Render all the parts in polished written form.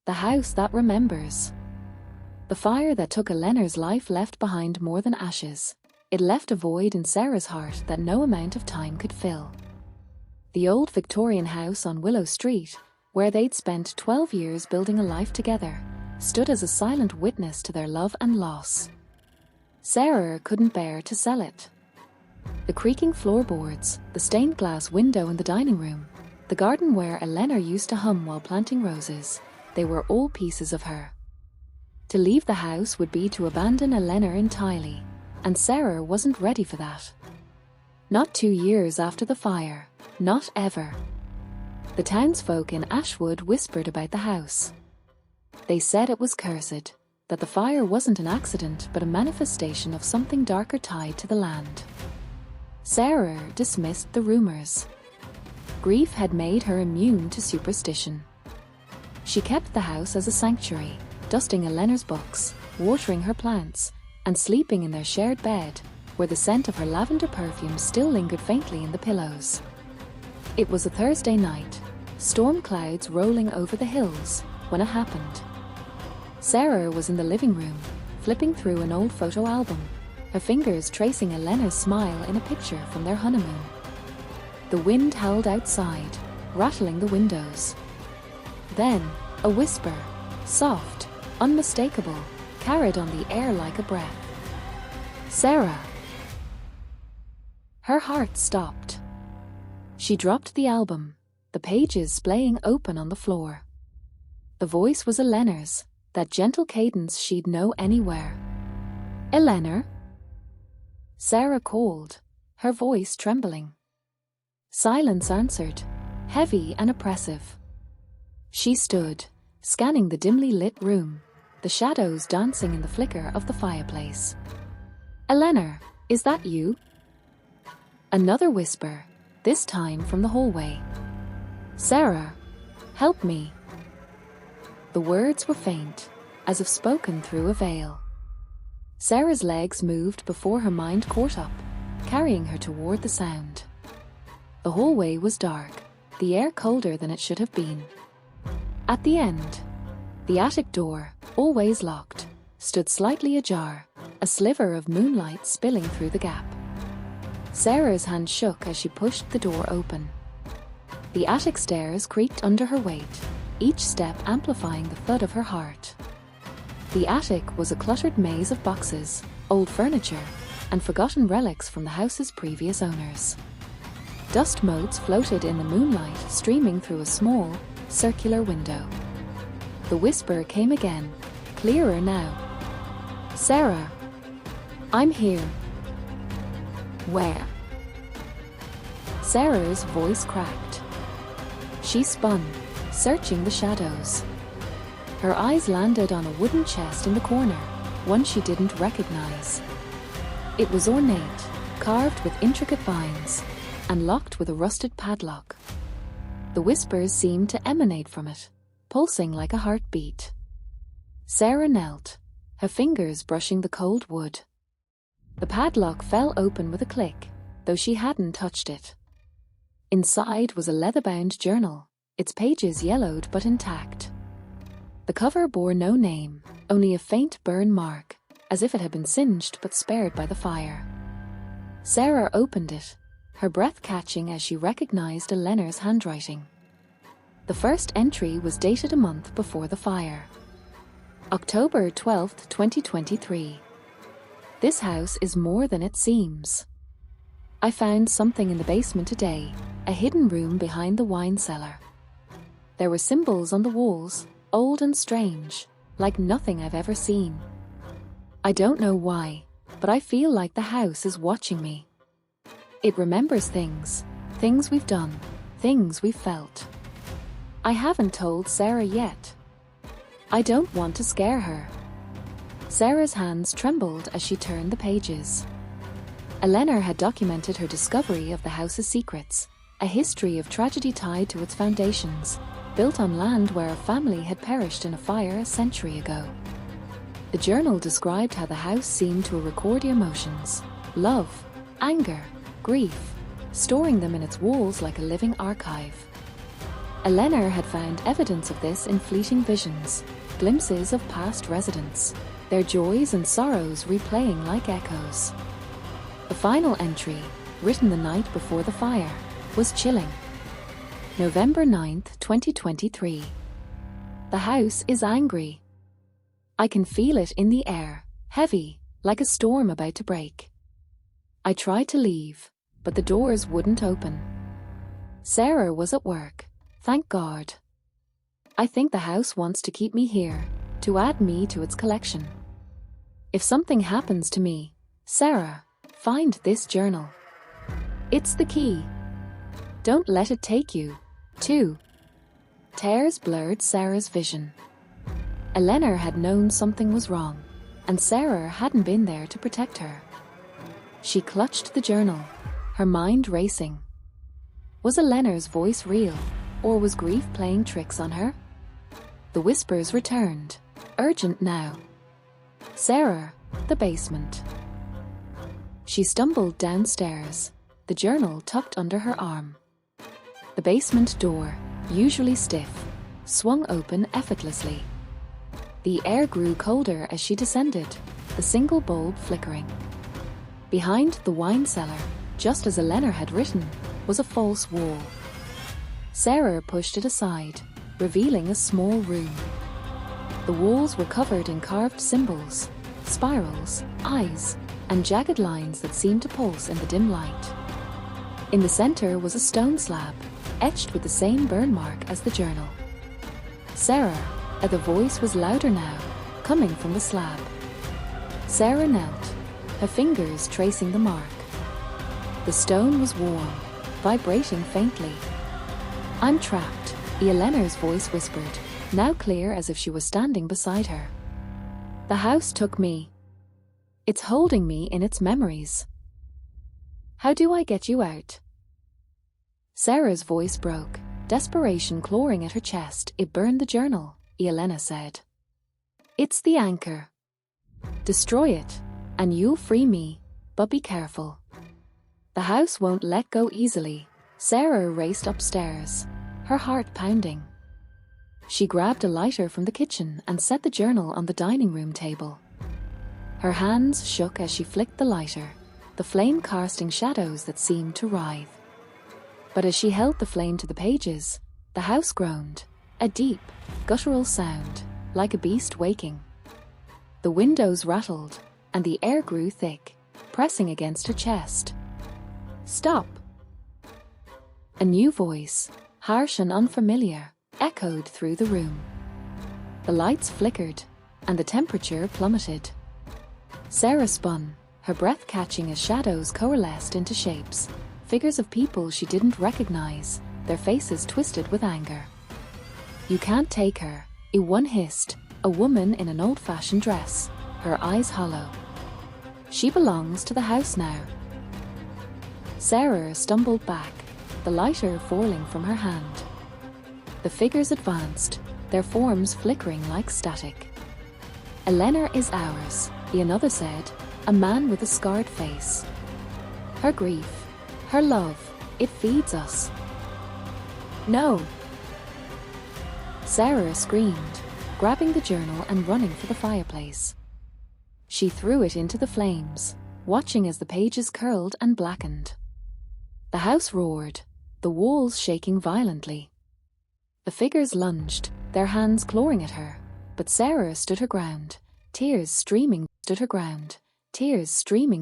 The house that remembers. The fire that took Elena's life left behind more than ashes. It left a void in Sarah's heart that no amount of time could fill. The old Victorian house on Willow Street, where they'd spent 12 years building a life together, stood as a silent witness to their love and loss. Sarah couldn't bear to sell it. The creaking floorboards, the stained glass window in the dining room, the garden where Elena used to hum while planting roses, they were all pieces of her. To leave the house would be to abandon Elena entirely, and Sarah wasn't ready for that. Not 2 years after the fire, not ever. The townsfolk in Ashwood whispered about the house. They said it was cursed, that the fire wasn't an accident but a manifestation of something darker tied to the land. Sarah dismissed the rumors. Grief had made her immune to superstition. She kept the house as a sanctuary, dusting Elena's books, watering her plants, and sleeping in their shared bed, where the scent of her lavender perfume still lingered faintly in the pillows. It was a Thursday night, storm clouds rolling over the hills, when it happened. Sarah was in the living room, flipping through an old photo album, her fingers tracing Elena's smile in a picture from their honeymoon. The wind howled outside, rattling the windows. Then, a whisper, soft, unmistakable, carried on the air like a breath. "Sarah!" Her heart stopped. She dropped the album, the pages splaying open on the floor. The voice was Elena's, that gentle cadence she'd know anywhere. "Elena?" Sarah called, her voice trembling. Silence answered, heavy and oppressive. She stood, scanning the dimly lit room, the shadows dancing in the flicker of the fireplace. "Elena, is that you?" Another whisper, this time from the hallway. "Sarah, help me." The words were faint, as if spoken through a veil. Sarah's legs moved before her mind caught up, carrying her toward the sound. The hallway was dark, the air colder than it should have been. At the end, the attic door, always locked, stood slightly ajar, a sliver of moonlight spilling through the gap. Sarah's hand shook as she pushed the door open. The attic stairs creaked under her weight, each step amplifying the thud of her heart. The attic was a cluttered maze of boxes, old furniture, and forgotten relics from the house's previous owners. Dust motes floated in the moonlight, streaming through a small, circular window. The whisper came again, clearer now. "Sarah, I'm here." "Where?" Sarah's voice cracked. She spun, searching the shadows. Her eyes landed on a wooden chest in the corner, one she didn't recognize. It was ornate, carved with intricate vines, and locked with a rusted padlock. The whispers seemed to emanate from it, pulsing like a heartbeat. Sarah knelt, her fingers brushing the cold wood. The padlock fell open with a click, though she hadn't touched it. Inside was a leather-bound journal, its pages yellowed but intact. The cover bore no name, only a faint burn mark, as if it had been singed but spared by the fire. Sarah opened it, her breath catching as she recognized Elena's handwriting. The first entry was dated a month before the fire. October 12, 2023. "This house is more than it seems. I found something in the basement today, a hidden room behind the wine cellar. There were symbols on the walls, old and strange, like nothing I've ever seen. I don't know why, but I feel like the house is watching me. It remembers things we've done, things we've felt. I haven't told Sarah yet. I don't want to scare her." Sarah's hands trembled as she turned the pages. Elena had documented her discovery of the house's secrets, a history of tragedy tied to its foundations, built on land where a family had perished in a fire a century ago. The journal described how the house seemed to record emotions, love, anger, grief, storing them in its walls like a living archive. Elena had found evidence of this in fleeting visions, glimpses of past residents, their joys and sorrows replaying like echoes. The final entry, written the night before the fire, was chilling. November 9th, 2023. The house is angry. I can feel it in the air, heavy, like a storm about to break. I tried to leave, but the doors wouldn't open. Sarah was at work, thank God. I think the house wants to keep me here, to add me to its collection. If something happens to me, Sarah, find this journal. It's the key. Don't let it take you. 2. Tears blurred Sarah's vision. Elena had known something was wrong, and Sarah hadn't been there to protect her. She clutched the journal, her mind racing. Was Elena's voice real, or was grief playing tricks on her? The whispers returned, urgent now. Sarah, the basement. She stumbled downstairs, the journal tucked under her arm. The basement door, usually stiff, swung open effortlessly. The air grew colder as she descended, the single bulb flickering. Behind the wine cellar, just as Elena had written, was a false wall. Sarah pushed it aside, revealing a small room. The walls were covered in carved symbols, spirals, eyes, and jagged lines that seemed to pulse in the dim light. In the center was a stone slab, etched with the same burn mark as the journal. Sarah, the voice was louder now, coming from the slab. Sarah knelt, her fingers tracing the mark. The stone was warm, vibrating faintly. I'm trapped, Elena's voice whispered, now clear as if she was standing beside her. The house took me. It's holding me in its memories. How do I get you out? Sarah's voice broke, desperation clawing at her chest. It burned the journal, Elena said. It's the anchor. Destroy it, and you'll free me, but be careful. The house won't let go easily. Sarah raced upstairs, her heart pounding. She grabbed a lighter from the kitchen and set the journal on the dining room table. Her hands shook as she flicked the lighter, the flame casting shadows that seemed to writhe. But as she held the flame to the pages, the house groaned, a deep, guttural sound, like a beast waking. The windows rattled, and the air grew thick, pressing against her chest. Stop! A new voice, harsh and unfamiliar, echoed through the room. The lights flickered, and the temperature plummeted. Sarah spun, her breath catching as shadows coalesced into shapes, figures of people she didn't recognize, their faces twisted with anger. You can't take her, one hissed, a woman in an old-fashioned dress, her eyes hollow. She belongs to the house now. Sarah stumbled back, the lighter falling from her hand. The figures advanced, their forms flickering like static. Elena is ours, another said, a man with a scarred face. Her grief, her love, it feeds us. No! Sarah screamed, grabbing the journal and running for the fireplace. She threw it into the flames, watching as the pages curled and blackened. The house roared, the walls shaking violently. The figures lunged, their hands clawing at her, but Sarah stood her ground, tears streaming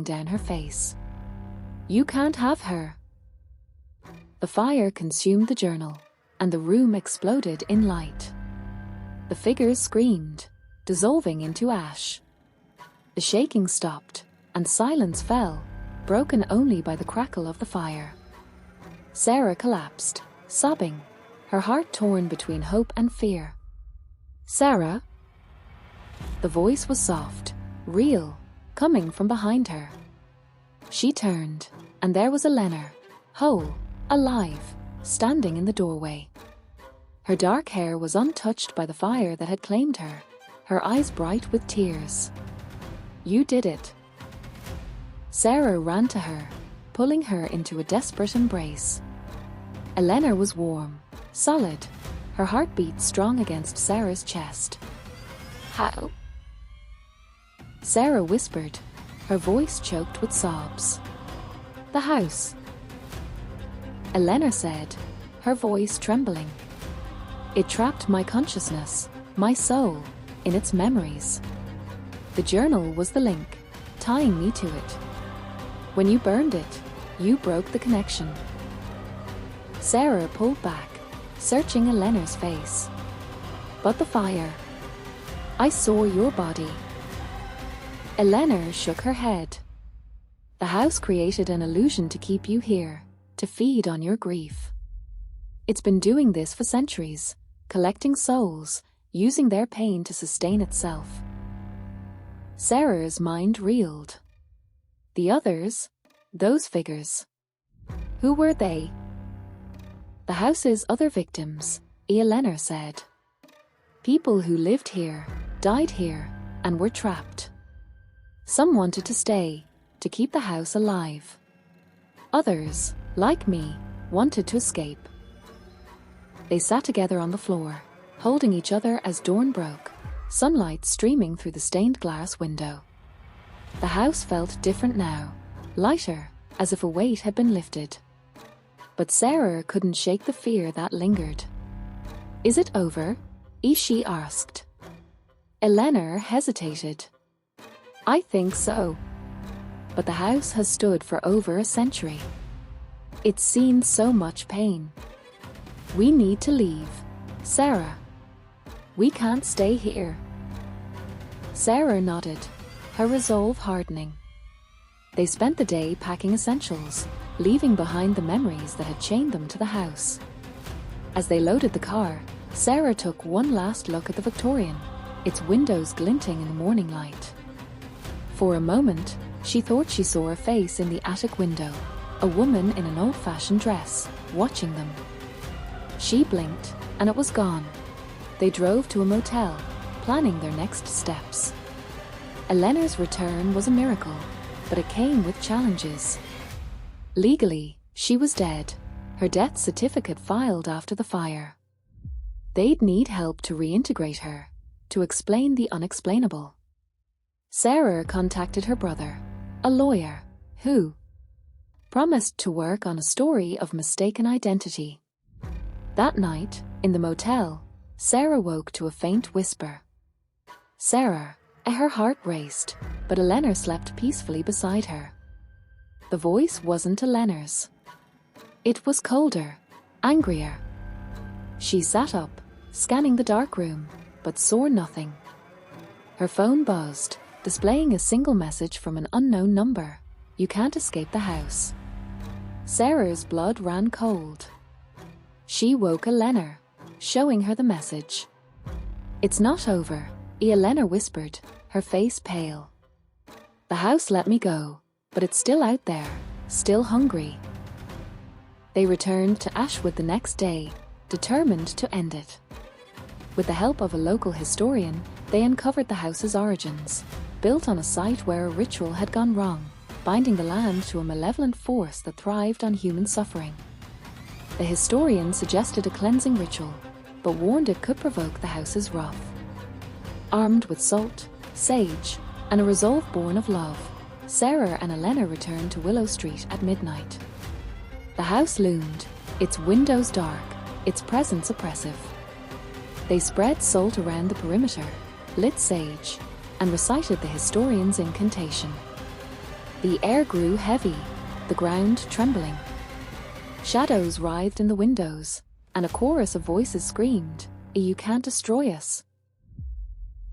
down her face. You can't have her. The fire consumed the journal, and the room exploded in light. The figures screamed, dissolving into ash. The shaking stopped, and silence fell, broken only by the crackle of the fire. Sarah collapsed, sobbing, her heart torn between hope and fear. Sarah? The voice was soft, real, coming from behind her. She turned, and there was Elena, whole, alive, standing in the doorway. Her dark hair was untouched by the fire that had claimed her, her eyes bright with tears. You did it. Sarah ran to her, pulling her into a desperate embrace. Elena was warm, solid, her heartbeat strong against Sarah's chest. How? Sarah whispered, her voice choked with sobs. The house. Elena said, her voice trembling. It trapped my consciousness, my soul, in its memories. The journal was the link, tying me to it. When you burned it, you broke the connection. Sarah pulled back, searching Elena's face. But the fire. I saw your body. Elena shook her head. The house created an illusion to keep you here, to feed on your grief. It's been doing this for centuries, collecting souls, using their pain to sustain itself. Sarah's mind reeled. The others, those figures. Who were they? The house's other victims, Elena said. People who lived here, died here, and were trapped. Some wanted to stay, to keep the house alive. Others, like me, wanted to escape. They sat together on the floor, holding each other as dawn broke, sunlight streaming through the stained glass window. The house felt different now, lighter, as if a weight had been lifted. But Sarah couldn't shake the fear that lingered. Is it over? She asked. Elena hesitated. I think so. But the house has stood for over a century. It's seen so much pain. We need to leave, Sarah. We can't stay here. Sarah nodded, her resolve hardening. They spent the day packing essentials, leaving behind the memories that had chained them to the house. As they loaded the car, Sarah took one last look at the Victorian, its windows glinting in the morning light. For a moment, she thought she saw a face in the attic window, a woman in an old-fashioned dress, watching them. She blinked, and it was gone. They drove to a motel, planning their next steps. Elena's return was a miracle, but it came with challenges. Legally, she was dead, her death certificate filed after the fire. They'd need help to reintegrate her, to explain the unexplainable. Sarah contacted her brother, a lawyer, who promised to work on a story of mistaken identity. That night, in the motel, Sarah woke to a faint whisper. Sarah, her heart raced, but Elena slept peacefully beside her. The voice wasn't Elena's. It was colder, angrier. She sat up, scanning the dark room, but saw nothing. Her phone buzzed, displaying a single message from an unknown number. You can't escape the house. Sarah's blood ran cold. She woke Elena, showing her the message. It's not over, Elena whispered, her face pale. The house let me go, but it's still out there, still hungry. They returned to Ashwood the next day, determined to end it. With the help of a local historian, they uncovered the house's origins, built on a site where a ritual had gone wrong, binding the land to a malevolent force that thrived on human suffering. The historian suggested a cleansing ritual, but warned it could provoke the house's wrath. Armed with salt, sage, and a resolve born of love, Sarah and Elena returned to Willow Street at midnight. The house loomed, its windows dark, its presence oppressive. They spread salt around the perimeter, lit sage, and recited the historian's incantation. The air grew heavy, the ground trembling. Shadows writhed in the windows, and a chorus of voices screamed, You can't destroy us.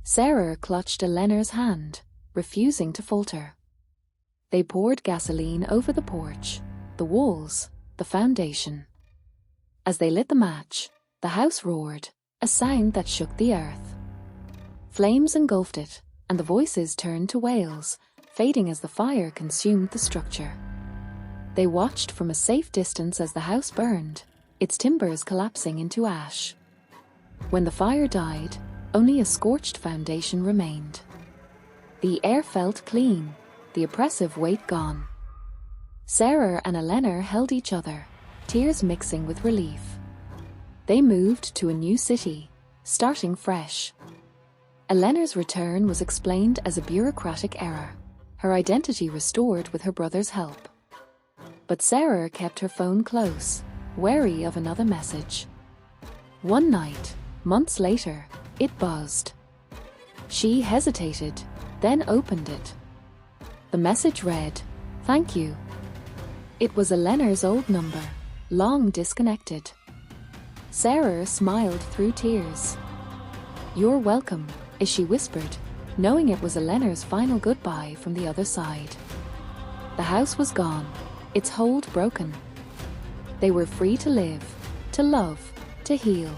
Sarah clutched Elena's hand, refusing to falter. They poured gasoline over the porch, the walls, the foundation. As they lit the match, the house roared, a sound that shook the earth. Flames engulfed it, and the voices turned to wails, fading as the fire consumed the structure. They watched from a safe distance as the house burned, its timbers collapsing into ash. When the fire died, only a scorched foundation remained. The air felt clean, the oppressive weight gone. Sarah and Elena held each other, tears mixing with relief. They moved to a new city, starting fresh. Elena's return was explained as a bureaucratic error, her identity restored with her brother's help. But Sarah kept her phone close, wary of another message. One night, months later, it buzzed. She hesitated, then opened it. The message read, "Thank you." It was Elena's old number, long disconnected. Sarah smiled through tears. "You're welcome," she whispered, knowing it was Elena's final goodbye from the other side. The house was gone, its hold broken. They were free to live, to love, to heal.